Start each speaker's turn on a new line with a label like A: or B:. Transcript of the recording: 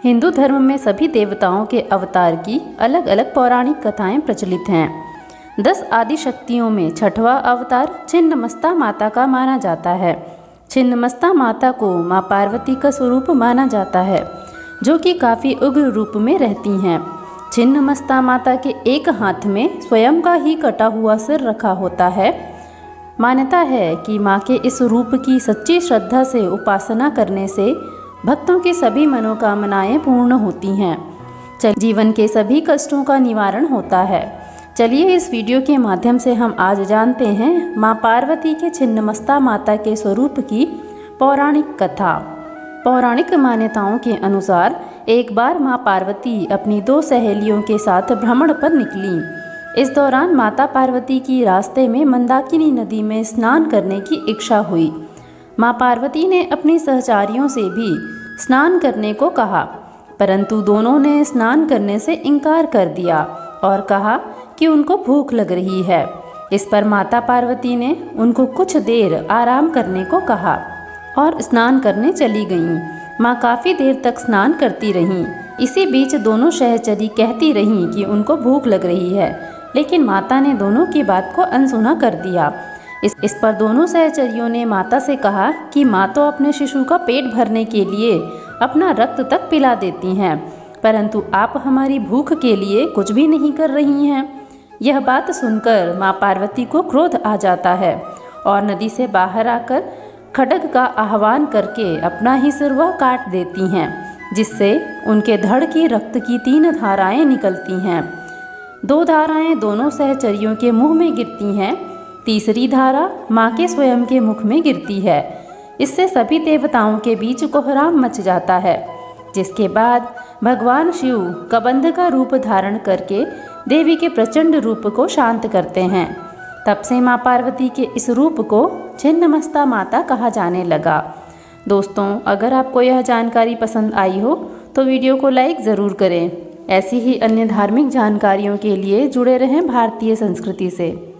A: हिंदू धर्म में सभी देवताओं के अवतार की अलग अलग पौराणिक कथाएं प्रचलित हैं। 10 आदि शक्तियों में छठवां अवतार छिन्नमस्ता माता का माना जाता है। छिन्नमस्ता माता को माँ पार्वती का स्वरूप माना जाता है, जो कि काफ़ी उग्र रूप में रहती हैं। छिन्नमस्ता माता के एक हाथ में स्वयं का ही कटा हुआ सिर रखा होता है। मान्यता है कि माँ के इस रूप की सच्ची श्रद्धा से उपासना करने से भक्तों की सभी मनोकामनाएं पूर्ण होती हैं। जीवन के सभी कष्टों का निवारण होता है। चलिए इस वीडियो के माध्यम से हम आज जानते हैं माँ पार्वती के छिन्नमस्ता माता के स्वरूप की पौराणिक कथा। पौराणिक मान्यताओं के अनुसार एक बार माँ पार्वती अपनी 2 सहेलियों के साथ भ्रमण पर निकली। इस दौरान माता पार्वती की रास्ते में मंदाकिनी नदी में स्नान करने की इच्छा हुई। माँ पार्वती ने अपनी सहचारियों से भी स्नान करने को कहा, परंतु दोनों ने स्नान करने से इनकार कर दिया और कहा कि उनको भूख लग रही है। इस पर माता पार्वती ने उनको कुछ देर आराम करने को कहा और स्नान करने चली गईं। माँ काफ़ी देर तक स्नान करती रहीं। इसी बीच दोनों सहचरी कहती रहीं कि उनको भूख लग रही है, लेकिन माता ने दोनों की बात को अनसुना कर दिया। इस पर दोनों सहचरियों ने माता से कहा कि माँ तो अपने शिशु का पेट भरने के लिए अपना रक्त तक पिला देती हैं, परंतु आप हमारी भूख के लिए कुछ भी नहीं कर रही हैं। यह बात सुनकर माँ पार्वती को क्रोध आ जाता है और नदी से बाहर आकर खड्ग का आह्वान करके अपना ही सिर वह काट देती हैं, जिससे उनके धड़ की रक्त की 3 धाराएं निकलती हैं। 2 धाराएं दोनों सहचरियों के मुंह में गिरती हैं, तीसरी धारा माँ के स्वयं के मुख में गिरती है। इससे सभी देवताओं के बीच कोहराम मच जाता है, जिसके बाद भगवान शिव कबंध का रूप धारण करके देवी के प्रचंड रूप को शांत करते हैं। तब से माँ पार्वती के इस रूप को छिन्नमस्ता माता कहा जाने लगा। दोस्तों, अगर आपको यह जानकारी पसंद आई हो तो वीडियो को लाइक ज़रूर करें। ऐसी ही अन्य धार्मिक जानकारियों के लिए जुड़े रहें भारतीय संस्कृति से।